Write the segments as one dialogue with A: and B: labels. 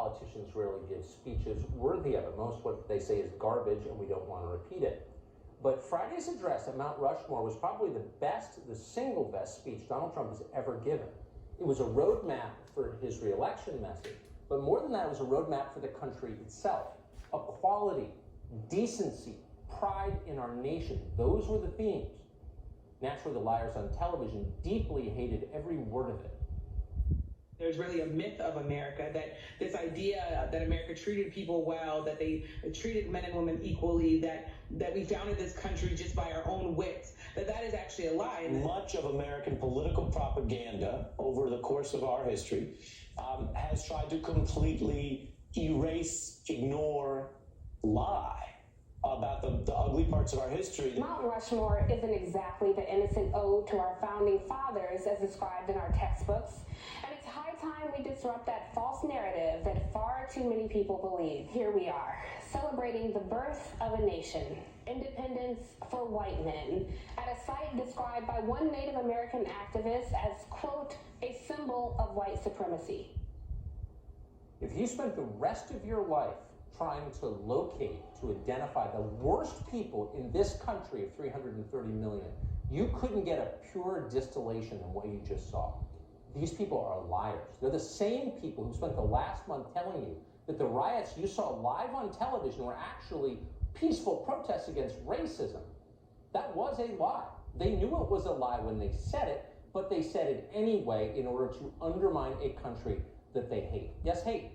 A: politicians rarely give speeches worthy of it. Most what they say is garbage, and we don't want to repeat it. But Friday's address at Mount Rushmore was probably the single best speech Donald Trump has ever given. It was a roadmap for his re-election message, but more than that, it was a roadmap for the country itself. Equality, decency, pride in our nation, those were the themes. Naturally, the liars on television deeply hated every word of it.
B: There's really a myth of America, that this idea that America treated people well, that they treated men and women equally, that we founded this country just by our own wits, that is actually a lie.
C: Much of American political propaganda over the course of our history has tried to completely erase, ignore, lie about the ugly parts of our history.
D: Mount Rushmore isn't exactly the innocent ode to our founding fathers as described in our textbooks, and it's high time we disrupt that false narrative that far too many people believe. Here we are, celebrating the birth of a nation, independence for white men, at a site described by one Native American activist as, quote, a symbol of white supremacy.
A: If you spent the rest of your life trying to locate, to identify the worst people in this country of 330 million, you couldn't get a pure distillation of what you just saw. These people are liars. They're the same people who spent the last month telling you that the riots you saw live on television were actually peaceful protests against racism. That was a lie. They knew it was a lie when they said it, but they said it anyway in order to undermine a country that they hate. Yes, hate.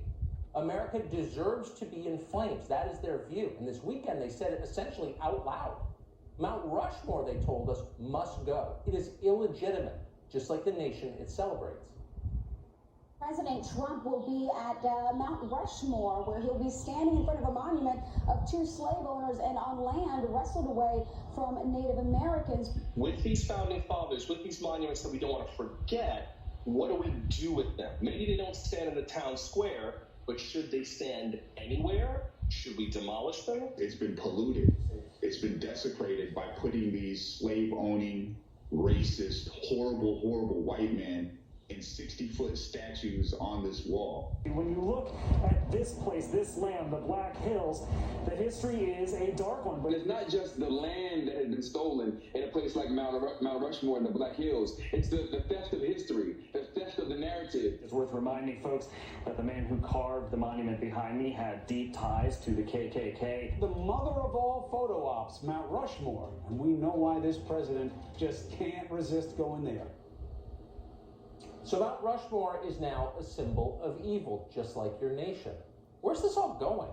A: America deserves to be in flames. That is their view. And this weekend, they said it essentially out loud. Mount Rushmore, they told us, must go. It is illegitimate, just like the nation it celebrates.
E: President Trump will be at Mount Rushmore, where he'll be standing in front of a monument of two slave owners and on land wrestled away from Native Americans.
F: With these founding fathers, with these monuments that we don't want to forget, what do we do with them? Maybe they don't stand in the town square, but should they stand anywhere? Should we demolish them?
G: It's been polluted. It's been desecrated by putting these slave-owning, racist, horrible, horrible white men in 60-foot statues on this wall.
H: When you look at this place, this land, the Black Hills, the history is a dark one.
I: But it's not just the land that has been stolen in a place like Mount Rushmore and the Black Hills. It's the theft of history, the theft of the narrative.
H: It's worth reminding folks that the man who carved the monument behind me had deep ties to the KKK.
J: The mother of all photo ops, Mount Rushmore. And we know why this president just can't resist going there.
A: So Mount Rushmore is now a symbol of evil, just like your nation. Where's this all going?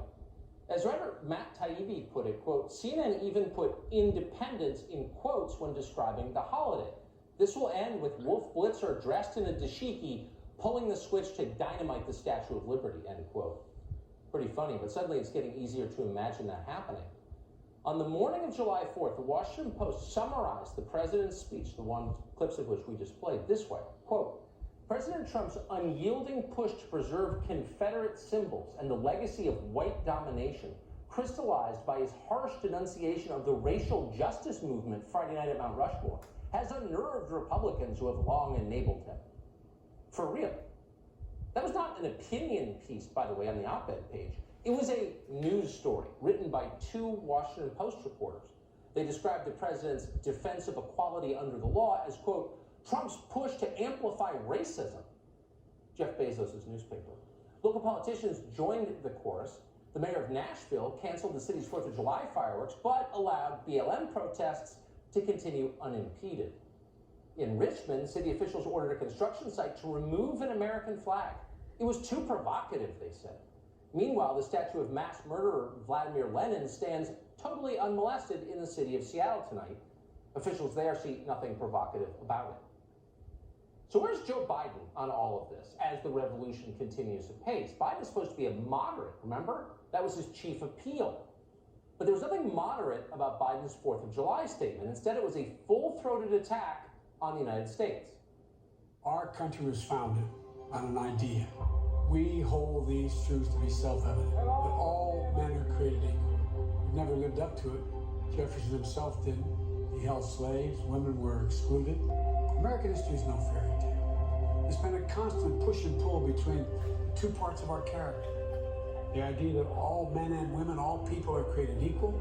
A: As writer Matt Taibbi put it, quote, CNN even put independence in quotes when describing the holiday. This will end with Wolf Blitzer dressed in a dashiki pulling the switch to dynamite the Statue of Liberty, end quote. Pretty funny, but suddenly it's getting easier to imagine that happening. On the morning of July 4th, the Washington Post summarized the president's speech, the one clips of which we just played, this way, quote, President Trump's unyielding push to preserve Confederate symbols and the legacy of white domination, crystallized by his harsh denunciation of the racial justice movement Friday night at Mount Rushmore, has unnerved Republicans who have long enabled him. For real. That was not an opinion piece, by the way, on the op-ed page. It was a news story written by two Washington Post reporters. They described the president's defense of equality under the law as, quote, Trump's push to amplify racism. Jeff Bezos' newspaper. Local politicians joined the chorus. The mayor of Nashville canceled the city's 4th of July fireworks, but allowed BLM protests to continue unimpeded. In Richmond, city officials ordered a construction site to remove an American flag. It was too provocative, they said. Meanwhile, the statue of mass murderer Vladimir Lenin stands totally unmolested in the city of Seattle tonight. Officials there see nothing provocative about it. So where's Joe Biden on all of this as the revolution continues apace? Biden's supposed to be a moderate, remember? That was his chief appeal. But there was nothing moderate about Biden's 4th of July statement. Instead, it was a full-throated attack on the United States.
J: Our country was founded on an idea. We hold these truths to be self-evident, that all men are created equal. We've never lived up to it. Jefferson himself didn't. He held slaves. Women were excluded. American history is no fairy tale. There's been a constant push and pull between the two parts of our character, The idea that all men and women, all people are created equal,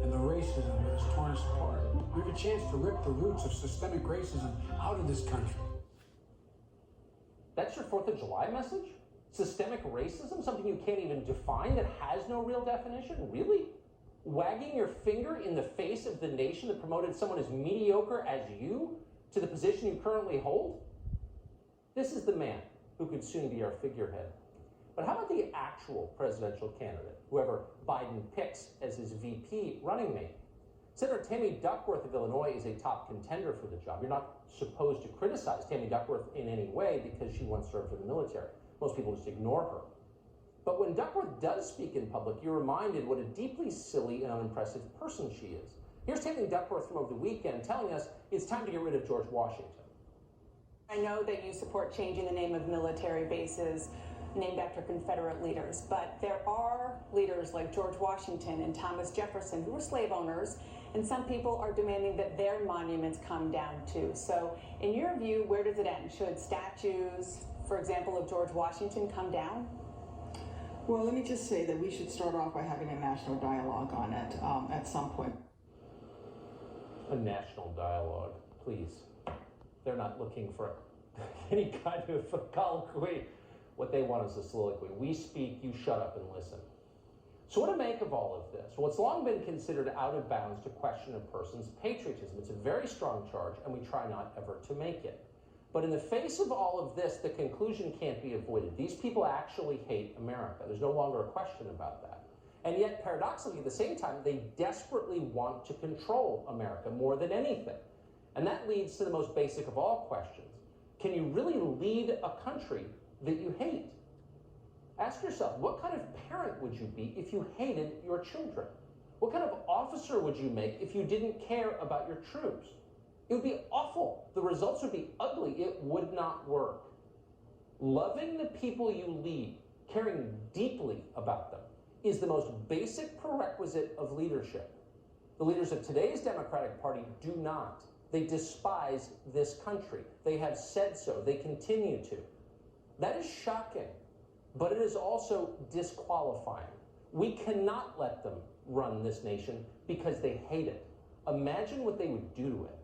J: and the racism that has torn us apart. We have a chance to rip the roots of systemic racism out of this country.
A: That's your 4th of July message? Systemic racism? Something you can't even define, that has no real definition? Really? Wagging your finger in the face of the nation that promoted someone as mediocre as you to the position you currently hold? This is the man who could soon be our figurehead. But how about the actual presidential candidate, whoever Biden picks as his VP running mate? Senator Tammy Duckworth of Illinois is a top contender for the job. You're not supposed to criticize Tammy Duckworth in any way because she once served in the military. Most people just ignore her. But when Duckworth does speak in public, you're reminded what a deeply silly and unimpressive person she is. Here's Tammy Duckworth from over the weekend telling us it's time to get rid of George Washington.
K: I know that you support changing the name of military bases named after Confederate leaders, but there are leaders like George Washington and Thomas Jefferson who were slave owners, and some people are demanding that their monuments come down too. So in your view, where does it end? Should statues, for example, of George Washington come down?
L: Well, let me just say that we should start off by having a national dialogue on it at some point.
A: A national dialogue, please. They're not looking for any kind of colloquy. What they want is a soliloquy. We speak, you shut up and listen. So what to make of all of this? Well, it's long been considered out of bounds to question a person's patriotism. It's a very strong charge, and we try not ever to make it. But in the face of all of this, the conclusion can't be avoided. These people actually hate America. There's no longer a question about that. And yet, paradoxically, at the same time, they desperately want to control America more than anything. And that leads to the most basic of all questions. Can you really lead a country that you hate? Ask yourself, what kind of parent would you be if you hated your children? What kind of officer would you make if you didn't care about your troops? It would be awful. The results would be ugly. It would not work. Loving the people you lead, caring deeply about them, is the most basic prerequisite of leadership. The leaders of today's Democratic Party do not. They despise this country. They have said so. They continue to. That is shocking, but it is also disqualifying. We cannot let them run this nation because they hate it. Imagine what they would do to it.